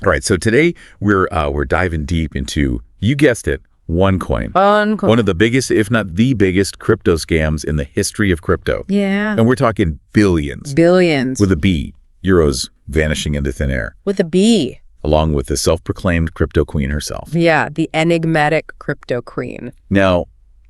All right, so today we're diving deep into, you guessed it, OneCoin. OneCoin. One of the biggest, if not the biggest, crypto scams in the history of crypto. Yeah. And we're talking billions. Billions. With a B. Euros vanishing into thin air. With a B. Along with the self-proclaimed crypto queen herself. Yeah, the enigmatic crypto queen. Now,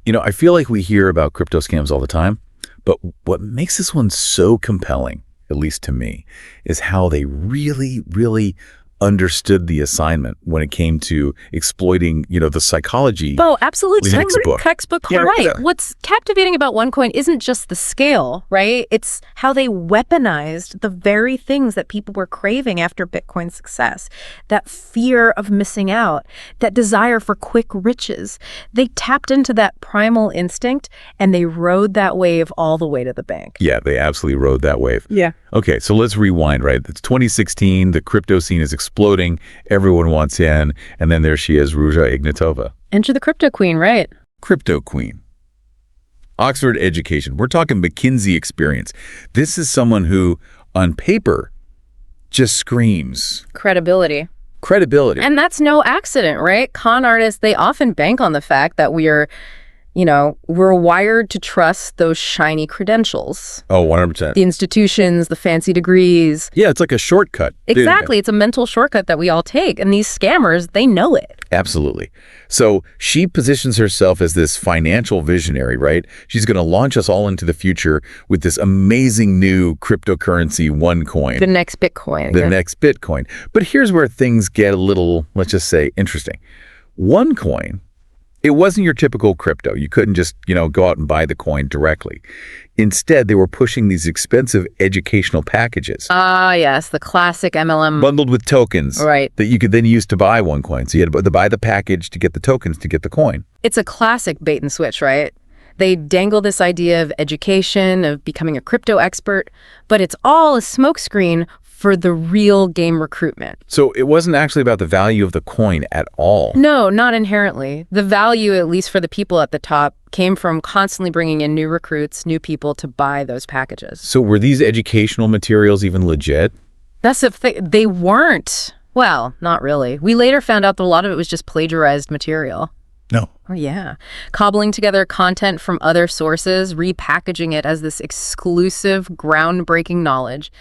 I feel like we hear about crypto scams all the time, but what makes this one so compelling, at least to me, is how they really, really understood the assignment when it came to exploiting, the psychology. Oh, absolutely. Textbook. Yeah, right. Yeah. What's captivating about OneCoin isn't just the scale, right? It's how they weaponized the very things that people were craving after Bitcoin's success. That fear of missing out, that desire for quick riches. They tapped into that primal instinct and they rode that wave all the way to the bank. Yeah, they absolutely rode that wave. Yeah. Okay, so let's rewind, right? It's 2016, the crypto scene is exploding, everyone wants in, and then there she is, Ruja Ignatova. Enter the crypto queen, right? Crypto queen. Oxford education. We're talking McKinsey experience. This is someone who, on paper, just screams. Credibility. And that's no accident, right? Con artists, they often bank on the fact that we're wired to trust those shiny credentials. Oh, 100%. The institutions, the fancy degrees. Yeah, it's like a shortcut. Exactly. It's a mental shortcut that we all take. And these scammers, they know it. Absolutely. So she positions herself as this financial visionary, right? She's going to launch us all into the future with this amazing new cryptocurrency, OneCoin. The next Bitcoin. The next Bitcoin. But here's where things get a little, let's just say, interesting. OneCoin, it wasn't your typical crypto. You couldn't just, go out and buy the coin directly. Instead, they were pushing these expensive educational packages. Ah, yes, the classic MLM. Bundled with tokens. Right. That you could then use to buy OneCoin. So you had to buy the package to get the tokens to get the coin. It's a classic bait and switch, right? They dangle this idea of education, of becoming a crypto expert, but it's all a smokescreen for the real game recruitment. So it wasn't actually about the value of the coin at all. No, not inherently. The value, at least for the people at the top, came from constantly bringing in new recruits, new people to buy those packages. So were these educational materials even legit? That's the thing. They weren't. Well, not really. We later found out that a lot of it was just plagiarized material. No. Oh, yeah. Cobbling together content from other sources, repackaging it as this exclusive, groundbreaking knowledge.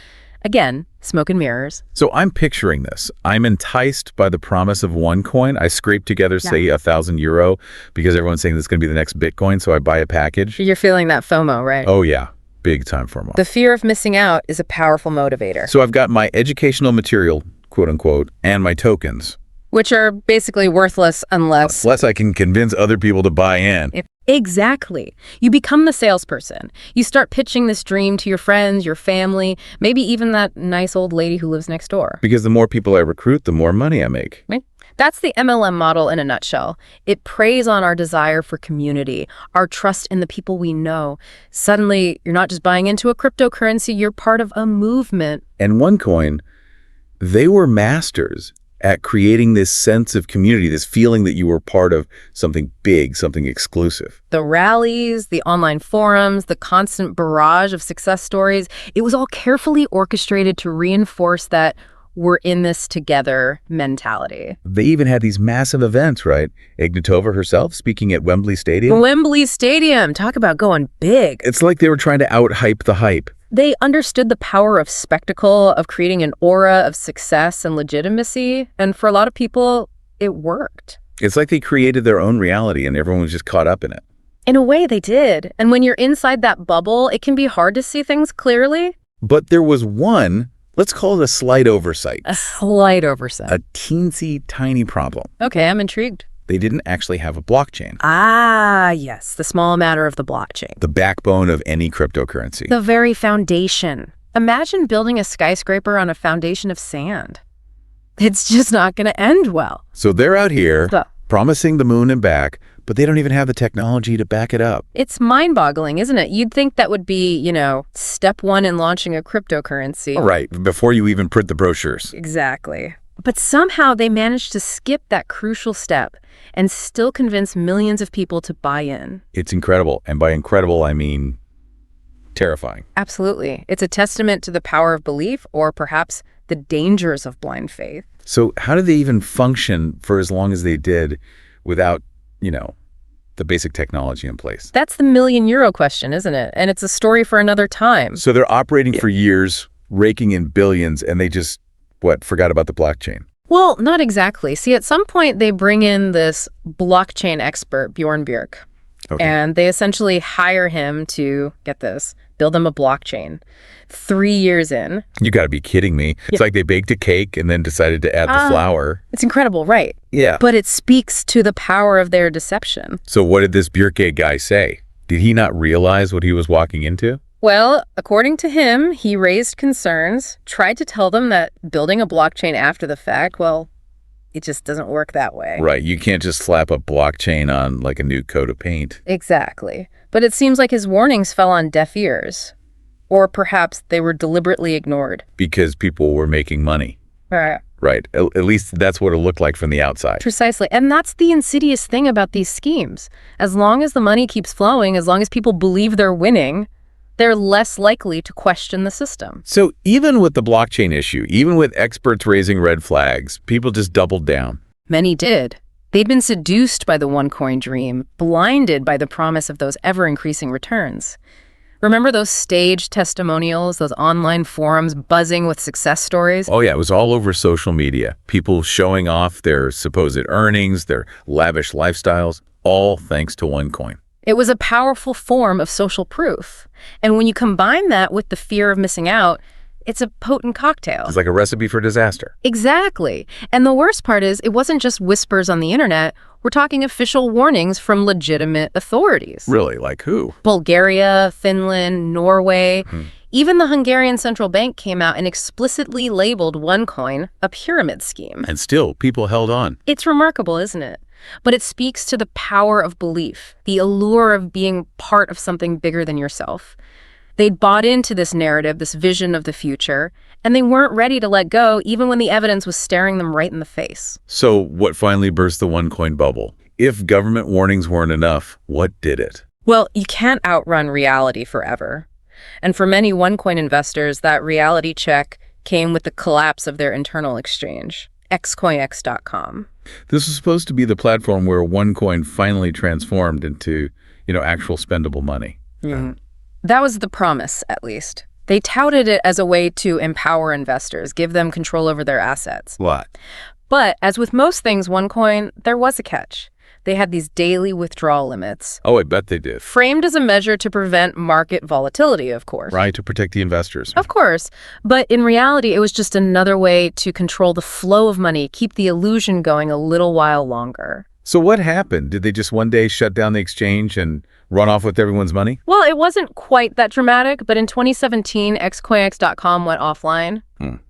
Again, smoke and mirrors. So I'm picturing this. I'm enticed by the promise of OneCoin. I scrape together, say, €1,000 because everyone's saying this is going to be the next Bitcoin, so I buy a package. You're feeling that FOMO, right? Oh, yeah. Big time FOMO. The fear of missing out is a powerful motivator. So I've got my educational material, quote unquote, and my tokens. Which are basically worthless unless I can convince other people to buy in. Exactly. You become the salesperson. You start pitching this dream to your friends, your family, maybe even that nice old lady who lives next door. Because the more people I recruit, the more money I make. Right? That's the MLM model in a nutshell. It preys on our desire for community, our trust in the people we know. Suddenly, you're not just buying into a cryptocurrency, you're part of a movement. And OneCoin, they were masters at creating this sense of community, this feeling that you were part of something big, something exclusive. The rallies, the online forums, the constant barrage of success stories, it was all carefully orchestrated to reinforce that we're in this together mentality. They even had these massive events, right? Ignatova herself speaking at Wembley Stadium. Wembley Stadium, talk about going big. It's like they were trying to out-hype the hype. They understood the power of spectacle, of creating an aura of success and legitimacy. And for a lot of people, it worked. It's like they created their own reality and everyone was just caught up in it. In a way, they did. And when you're inside that bubble, it can be hard to see things clearly. But there was one, let's call it a slight oversight. A slight oversight. A teensy tiny problem. Okay, I'm intrigued. They didn't actually have a blockchain. Ah, yes, the small matter of the blockchain. The backbone of any cryptocurrency. The very foundation. Imagine building a skyscraper on a foundation of sand. It's just not going to end well. So they're out here promising the moon and back, but they don't even have the technology to back it up. It's mind-boggling, isn't it? You'd think that would be, step one in launching a cryptocurrency. All right, before you even print the brochures. Exactly. But somehow they managed to skip that crucial step and still convince millions of people to buy in. It's incredible. And by incredible, I mean terrifying. Absolutely. It's a testament to the power of belief or perhaps the dangers of blind faith. So how did they even function for as long as they did without, the basic technology in place? That's the million-euro question, isn't it? And it's a story for another time. So they're operating for years, raking in billions, and they just, forgot about the blockchain? Well, not exactly. See, at some point, they bring in this blockchain expert, Bjorn Bjerk, and they essentially hire him to, get this, build them a blockchain. 3 years in. You got to be kidding me. It's like they baked a cake and then decided to add the flour. It's incredible, right? Yeah. But it speaks to the power of their deception. So what did this Bjerke guy say? Did he not realize what he was walking into? Well, according to him, he raised concerns, tried to tell them that building a blockchain after the fact, well, it just doesn't work that way. Right. You can't just slap a blockchain on like a new coat of paint. Exactly. But it seems like his warnings fell on deaf ears. Or perhaps they were deliberately ignored. Because people were making money. Right. Right. At least that's what it looked like from the outside. Precisely. And that's the insidious thing about these schemes. As long as the money keeps flowing, as long as people believe they're winning, they're less likely to question the system. So even with the blockchain issue, even with experts raising red flags, people just doubled down. Many did. They'd been seduced by the OneCoin dream, blinded by the promise of those ever-increasing returns. Remember those staged testimonials, those online forums buzzing with success stories? Oh, yeah. It was all over social media. People showing off their supposed earnings, their lavish lifestyles, all thanks to OneCoin. It was a powerful form of social proof. And when you combine that with the fear of missing out, it's a potent cocktail. It's like a recipe for disaster. Exactly. And the worst part is, it wasn't just whispers on the internet. We're talking official warnings from legitimate authorities. Really? Like who? Bulgaria, Finland, Norway. Even the Hungarian central bank came out and explicitly labeled OneCoin a pyramid scheme. And still, people held on. It's remarkable, isn't it? But it speaks to the power of belief, the allure of being part of something bigger than yourself. They'd bought into this narrative, this vision of the future, and they weren't ready to let go even when the evidence was staring them right in the face. So what finally burst the OneCoin bubble? If government warnings weren't enough, what did it? Well, you can't outrun reality forever. And for many OneCoin investors, that reality check came with the collapse of their internal exchange, xcoinx.com. This was supposed to be the platform where OneCoin finally transformed into, actual spendable money. That was the promise, at least. They touted it as a way to empower investors, give them control over their assets. What? But as with most things OneCoin, there was a catch. They had these daily withdrawal limits. Oh, I bet they did. Framed as a measure to prevent market volatility, of course. Right, to protect the investors. Of course. But in reality, it was just another way to control the flow of money, keep the illusion going a little while longer. So what happened? Did they just one day shut down the exchange and run off with everyone's money? Well, it wasn't quite that dramatic, but in 2017, xcoinx.com went offline.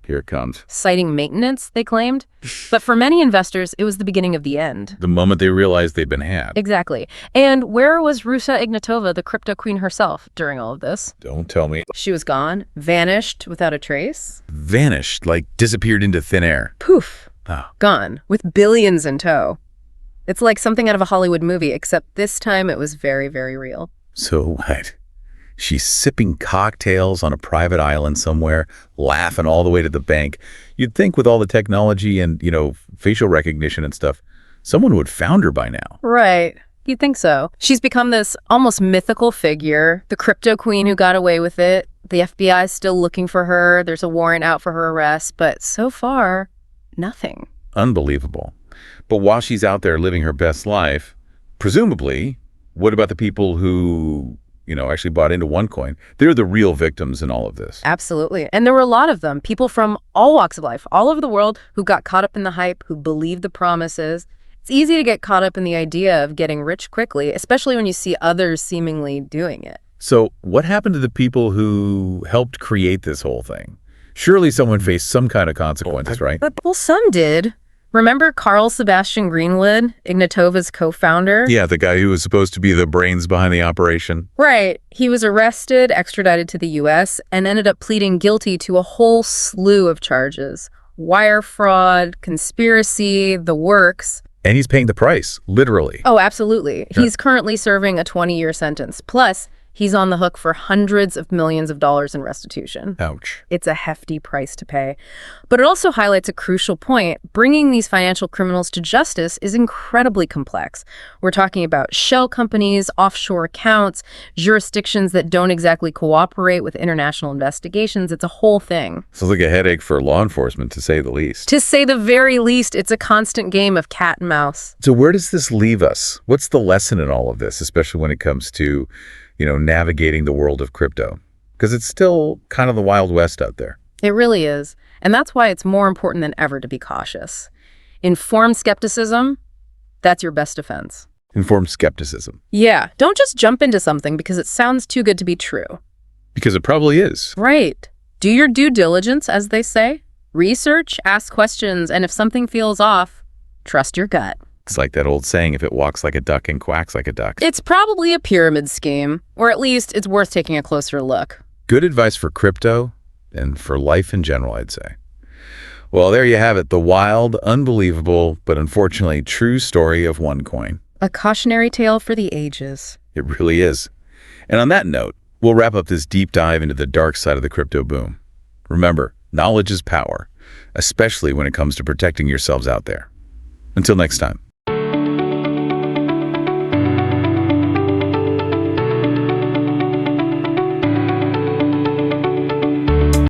Here it comes. Citing maintenance, they claimed. But for many investors, it was the beginning of the end. The moment they realized they'd been had. Exactly. And where was Ruja Ignatova, the crypto queen herself, during all of this? Don't tell me. She was gone, vanished without a trace. Vanished, like disappeared into thin air. Poof. Oh. Gone, with billions in tow. It's like something out of a Hollywood movie, except this time it was very, very real. So what? She's sipping cocktails on a private island somewhere, laughing all the way to the bank. You'd think with all the technology and, facial recognition and stuff, someone would found her by now. Right. You'd think so. She's become this almost mythical figure, the crypto queen who got away with it. The FBI is still looking for her. There's a warrant out for her arrest. But so far, nothing. Unbelievable. But while she's out there living her best life, presumably, what about the people who, actually bought into OneCoin? They're the real victims in all of this. Absolutely. And there were a lot of them, people from all walks of life, all over the world, who got caught up in the hype, who believed the promises. It's easy to get caught up in the idea of getting rich quickly, especially when you see others seemingly doing it. So what happened to the people who helped create this whole thing? Surely someone faced some kind of consequences, right? Well, some did. Remember Carl Sebastian Greenwood, Ignatova's co-founder? Yeah, the guy who was supposed to be the brains behind the operation. Right. He was arrested, extradited to the U.S., and ended up pleading guilty to a whole slew of charges. Wire fraud, conspiracy, the works. And he's paying the price, literally. Oh, absolutely. Yeah. He's currently serving a 20-year sentence. Plus, He's on the hook for hundreds of millions of dollars in restitution. Ouch. It's a hefty price to pay. But it also highlights a crucial point. Bringing these financial criminals to justice is incredibly complex. We're talking about shell companies, offshore accounts, jurisdictions that don't exactly cooperate with international investigations. It's a whole thing. Sounds like a headache for law enforcement, to say the least. To say the very least, it's a constant game of cat and mouse. So where does this leave us? What's the lesson in all of this, especially when it comes to, navigating the world of crypto? Because it's still kind of the Wild West out there. It really is. And that's why it's more important than ever to be cautious. Informed skepticism, that's your best defense. Informed skepticism. Yeah, don't just jump into something because it sounds too good to be true. Because it probably is. Right. Do your due diligence, as they say. Research, ask questions, and if something feels off, trust your gut. It's like that old saying, if it walks like a duck and quacks like a duck. It's probably a pyramid scheme, or at least it's worth taking a closer look. Good advice for crypto and for life in general, I'd say. Well, there you have it, the wild, unbelievable, but unfortunately true story of OneCoin. A cautionary tale for the ages. It really is. And on that note, we'll wrap up this deep dive into the dark side of the crypto boom. Remember, knowledge is power, especially when it comes to protecting yourselves out there. Until next time.